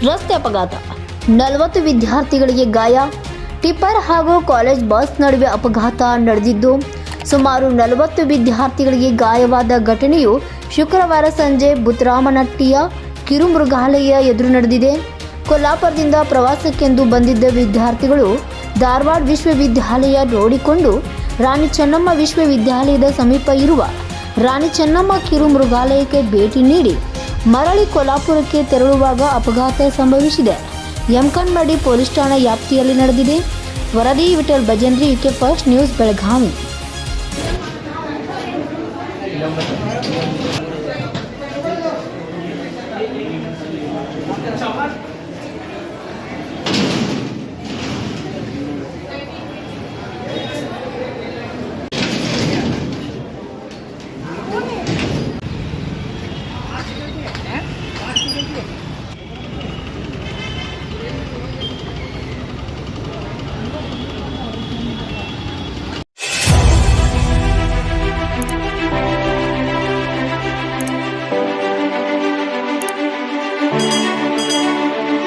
ರಸ್ತೆ ಅಪಘಾತ 40 ವಿದ್ಯಾರ್ಥಿಗಳಿಗೆ ಗಾಯ. ಟಿಪ್ಪರ್ ಹಾಗೂ ಕಾಲೇಜ್ ಬಸ್ ನಡುವೆ ಅಪಘಾತ ನಡೆದಿದ್ದು ಸುಮಾರು 40 ವಿದ್ಯಾರ್ಥಿಗಳಿಗೆ ಗಾಯವಾದ ಘಟನೆಯು ಶುಕ್ರವಾರ ಸಂಜೆ ಬುತ್ತರಾಮನಹಟ್ಟಿಯ ಕಿರುಮೃಗಾಲಯ ಎದುರು ನಡೆದಿದೆ. ಕೊಲ್ಲಾಪುರದಿಂದ ಪ್ರವಾಸಕ್ಕೆಂದು ಬಂದಿದ್ದ ವಿದ್ಯಾರ್ಥಿಗಳು ಧಾರವಾಡ ವಿಶ್ವವಿದ್ಯಾಲಯ ನೋಡಿಕೊಂಡು ರಾಣಿ ಚೆನ್ನಮ್ಮ ವಿಶ್ವವಿದ್ಯಾಲಯದ ಸಮೀಪ ಇರುವ ರಾಣಿ ಚೆನ್ನಮ್ಮ ಕಿರುಮೃಗಾಲಯಕ್ಕೆ ಭೇಟಿ ನೀಡಿ ಮರಳಿ ಕೊಲ್ಲಾಪುರಕ್ಕೆ ತೆರಳುವಾಗ ಅಪಘಾತ ಸಂಭವಿಸಿದೆ. ಯಮಕನಮರಡಿ ಪೊಲೀಸ್ ಠಾಣಾ ವ್ಯಾಪ್ತಿಯಲ್ಲಿ ನಡೆದಿದೆ. ವರದಿ Vittal Bhajantri, UK first news, Belagavi. Chapar